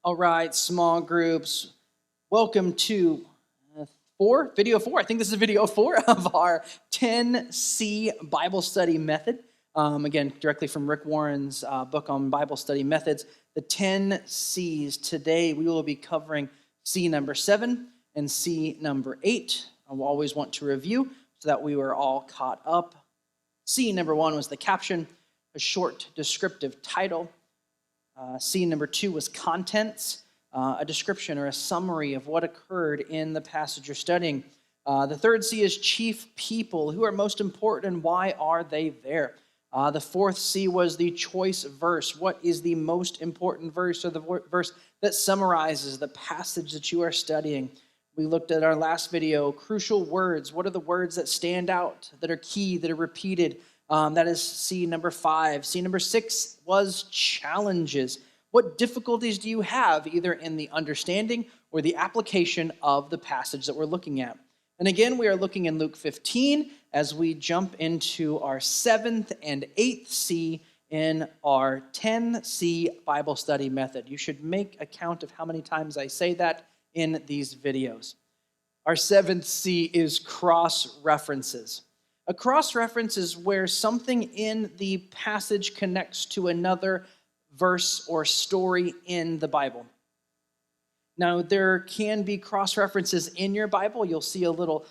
All right, small groups. Welcome to video four. I think this is video four of our 10C Bible study method. Again, directly from Rick Warren's book on Bible study methods, the 10 C's. Today we will be covering C number 7 and C number 8. I will always want to review so that we were all caught up. C number 1 was the caption, a short descriptive title. C number 2 was contents, a description or a summary of what occurred in the passage you're studying. The third C is chief people. Who are most important and why are they there? The fourth C was the choice verse. What is the most important verse, or the verse that summarizes the passage that you are studying? We looked at our last video, crucial words. What are the words that stand out, that are key, that are repeated? That is C number 5. C number 6 was challenges. What difficulties do you have either in the understanding or the application of the passage that we're looking at? And again, we are looking in Luke 15 as we jump into our 7th and 8th C in our 10C Bible study method. You should make a count of how many times I say that in these videos. Our 7th C is cross-references. A cross-reference is where something in the passage connects to another verse or story in the Bible. Now, there can be cross-references in your Bible. You'll see a little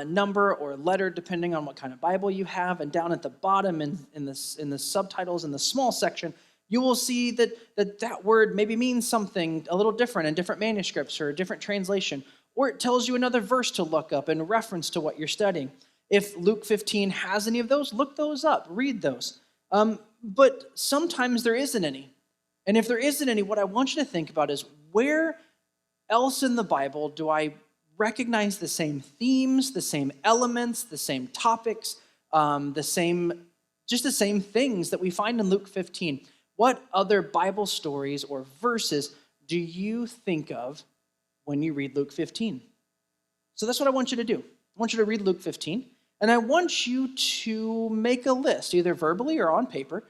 number or letter depending on what kind of Bible you have. And down at the bottom in the subtitles in the small section, you will see that word maybe means something a little different in different manuscripts or a different translation. Or it tells you another verse to look up in reference to what you're studying. If Luke 15 has any of those, look those up, read those. But sometimes there isn't any. And if there isn't any, what I want you to think about is where else in the Bible do I recognize the same themes, the same elements, the same topics, the same things that we find in Luke 15? What other Bible stories or verses do you think of when you read Luke 15? So that's what I want you to do. I want you to read Luke 15. And I want you to make a list, either verbally or on paper.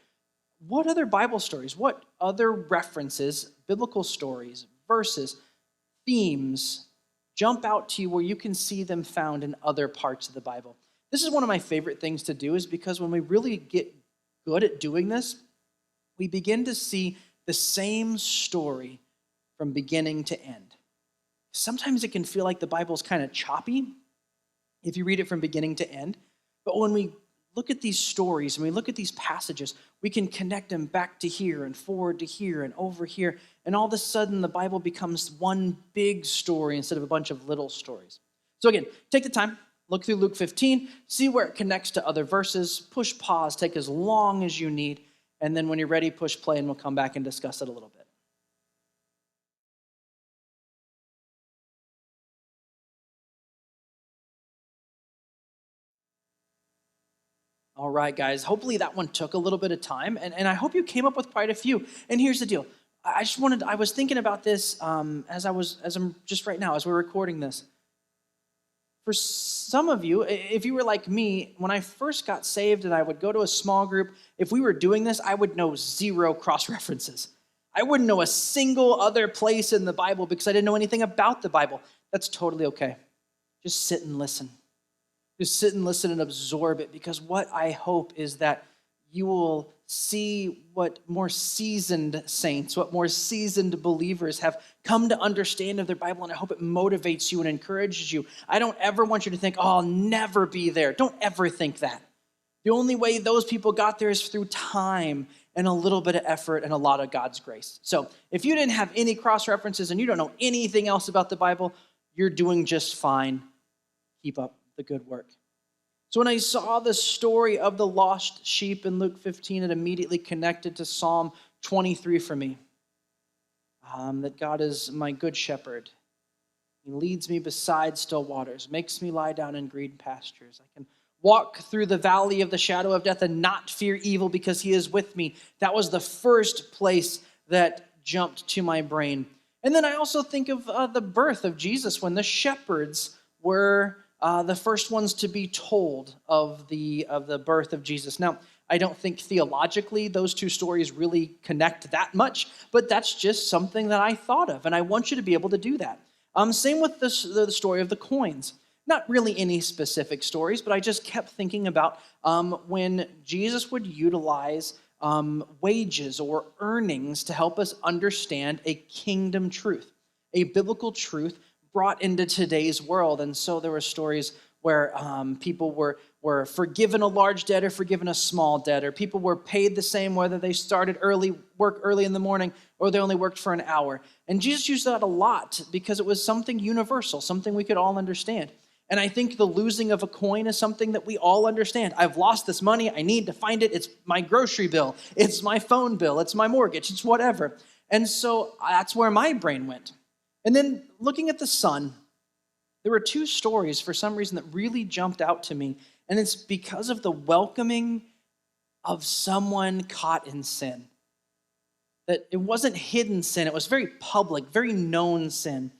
What other Bible stories, what other references, biblical stories, verses, themes jump out to you where you can see them found in other parts of the Bible? This is one of my favorite things to do, is because when we really get good at doing this, we begin to see the same story from beginning to end. Sometimes it can feel like the Bible's kind of choppy if you read it from beginning to end. But when we look at these stories and we look at these passages, we can connect them back to here and forward to here and over here. And all of a sudden, the Bible becomes one big story instead of a bunch of little stories. So again, take the time, look through Luke 15, see where it connects to other verses, push pause, take as long as you need. And then when you're ready, push play, and we'll come back and discuss it a little bit. All right, guys, hopefully that one took a little bit of time, and I hope you came up with quite a few. And here's the deal. I was thinking about this as I'm just right now, as we're recording this. For some of you, if you were like me, when I first got saved and I would go to a small group, if we were doing this, I would know 0 cross-references. I wouldn't know a single other place in the Bible because I didn't know anything about the Bible. That's totally okay. Just sit and listen. Just sit and listen and absorb it, because what I hope is that you will see what more seasoned saints, what more seasoned believers have come to understand of their Bible, and I hope it motivates you and encourages you. I don't ever want you to think, oh, I'll never be there. Don't ever think that. The only way those people got there is through time and a little bit of effort and a lot of God's grace. So if you didn't have any cross-references and you don't know anything else about the Bible, you're doing just fine. Keep up the good work. So when I saw the story of the lost sheep in Luke 15, it immediately connected to Psalm 23 for me. That God is my good shepherd. He leads me beside still waters, makes me lie down in green pastures. I can walk through the valley of the shadow of death and not fear evil because he is with me. That was the first place that jumped to my brain. And then I also think of the birth of Jesus, when the shepherds were the first ones to be told of the birth of Jesus. Now, I don't think theologically those two stories really connect that much, but that's just something that I thought of, and I want you to be able to do that. Same with the story of the coins. Not really any specific stories, but I just kept thinking about when Jesus would utilize wages or earnings to help us understand a kingdom truth, a biblical truth brought into today's world. And so there were stories where people were forgiven a large debt or forgiven a small debt, or people were paid the same whether they started work early in the morning or they only worked for an hour. And Jesus used that a lot because it was something universal, something we could all understand. And I think the losing of a coin is something that we all understand. I've lost this money. I need to find it. It's my grocery bill. It's my phone bill. It's my mortgage. It's whatever. And so that's where my brain went. And then looking at the sun, there were two stories for some reason that really jumped out to me. And it's because of the welcoming of someone caught in sin. That it wasn't hidden sin. It was very public, very known sin.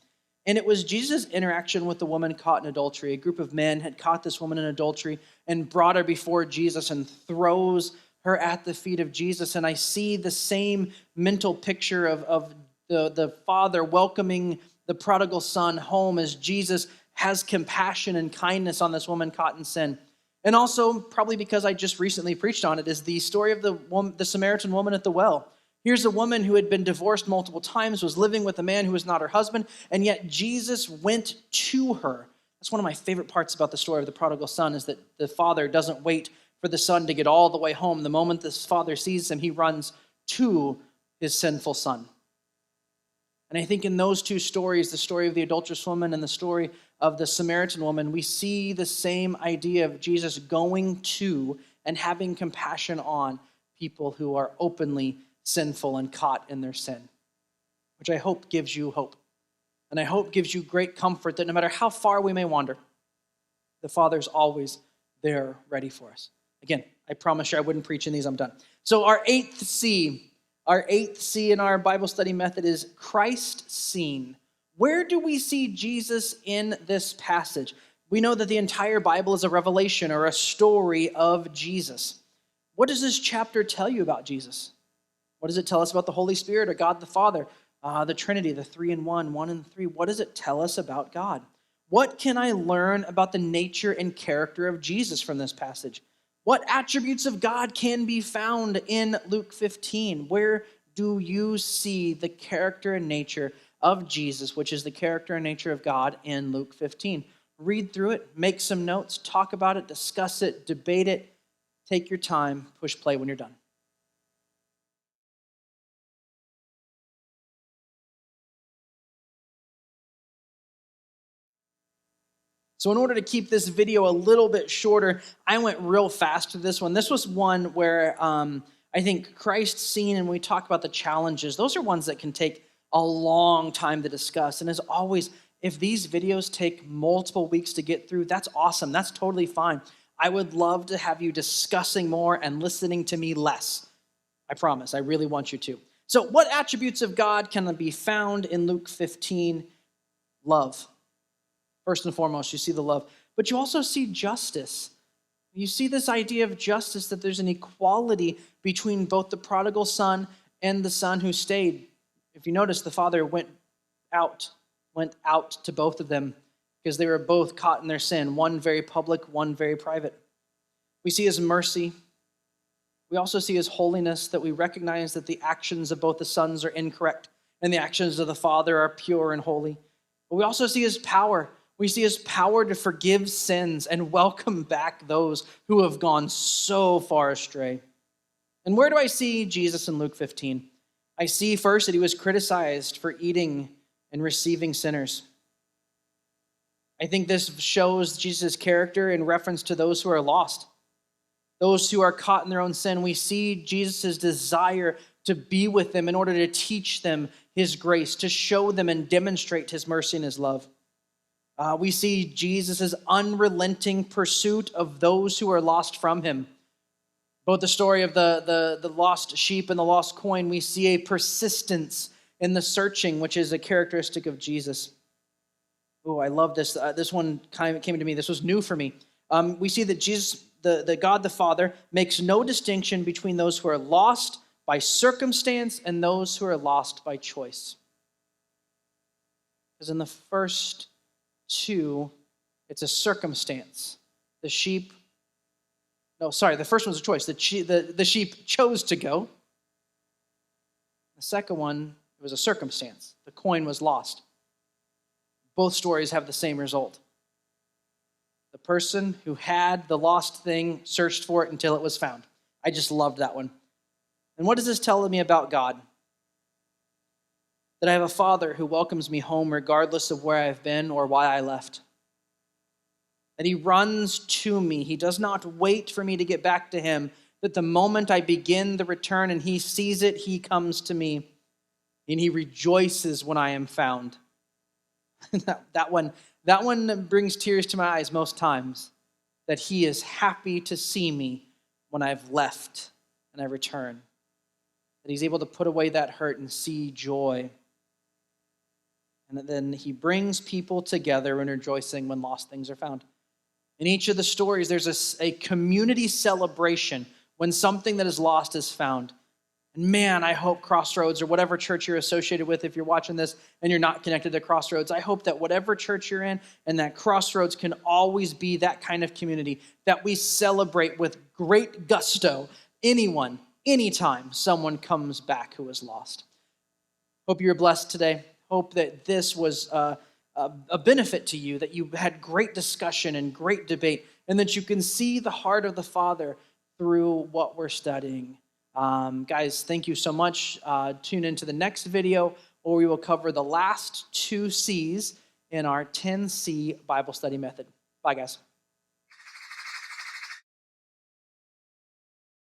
And it was Jesus' interaction with the woman caught in adultery. A group of men had caught this woman in adultery and brought her before Jesus and throws her at the feet of Jesus. And I see the same mental picture of the father welcoming the prodigal son home as Jesus has compassion and kindness on this woman caught in sin. And also, probably because I just recently preached on it, is the story of the Samaritan woman at the well. Here's a woman who had been divorced multiple times, was living with a man who was not her husband, and yet Jesus went to her. That's one of my favorite parts about the story of the prodigal son, is that the father doesn't wait for the son to get all the way home. The moment this father sees him, he runs to his sinful son. And I think in those two stories, the story of the adulterous woman and the story of the Samaritan woman, we see the same idea of Jesus going to and having compassion on people who are openly sinful and caught in their sin, which I hope gives you hope. And I hope gives you great comfort that no matter how far we may wander, the Father's always there ready for us. Again, I promise you I wouldn't preach in these, I'm done. So our eighth C in our Bible study method is Christ seen. Where do we see Jesus in this passage? We know that the entire Bible is a revelation or a story of Jesus. What does this chapter tell you about Jesus? What does it tell us about the Holy Spirit or God the Father, the Trinity, the three in one, one in three? What does it tell us about God? What can I learn about the nature and character of Jesus from this passage? What attributes of God can be found in Luke 15? Where do you see the character and nature of Jesus, which is the character and nature of God in Luke 15? Read through it, make some notes, talk about it, discuss it, debate it. Take your time, push play when you're done. So in order to keep this video a little bit shorter, I went real fast through this one. This was one where I think Christ seen, and when we talk about the challenges, those are ones that can take a long time to discuss. And as always, if these videos take multiple weeks to get through, that's awesome. That's totally fine. I would love to have you discussing more and listening to me less. I promise. I really want you to. So what attributes of God can be found in Luke 15? Love. First and foremost, you see the love. But you also see justice. You see this idea of justice, that there's an equality between both the prodigal son and the son who stayed. If you notice, the father went out to both of them because they were both caught in their sin, one very public, one very private. We see his mercy. We also see his holiness, that we recognize that the actions of both the sons are incorrect and the actions of the father are pure and holy. But we also see his power. We see his power to forgive sins and welcome back those who have gone so far astray. And where do I see Jesus in Luke 15? I see first that he was criticized for eating and receiving sinners. I think this shows Jesus' character in reference to those who are lost, those who are caught in their own sin. We see Jesus' desire to be with them in order to teach them his grace, to show them and demonstrate his mercy and his love. We see Jesus' unrelenting pursuit of those who are lost from him. Both the story of the lost sheep and the lost coin, we see a persistence in the searching, which is a characteristic of Jesus. Oh, I love this. This one kind of came to me. This was new for me. We see that Jesus the God the Father makes no distinction between those who are lost by circumstance and those who are lost by choice. Because in the first two, it's a circumstance. The first one's a choice. The sheep chose to go. The second one, it was a circumstance. The coin was lost. Both stories have the same result. The person who had the lost thing searched for it until it was found. I just loved that one. And what does this tell me about God? That I have a Father who welcomes me home regardless of where I've been or why I left. That he runs to me. He does not wait for me to get back to him. That the moment I begin the return and he sees it, he comes to me. And he rejoices when I am found. That one brings tears to my eyes most times. That he is happy to see me when I've left and I return. That he's able to put away that hurt and see joy. And then he brings people together in rejoicing when lost things are found. In each of the stories, there's a community celebration when something that is lost is found. And man, I hope Crossroads or whatever church you're associated with, if you're watching this and you're not connected to Crossroads, I hope that whatever church you're in and that Crossroads can always be that kind of community that we celebrate with great gusto anytime someone comes back who is lost. Hope you're blessed today. Hope that this was a benefit to you, that you had great discussion and great debate, and that you can see the heart of the Father through what we're studying. Guys, thank you so much. Tune into the next video where we will cover the last two C's in our 10C Bible study method. Bye, guys.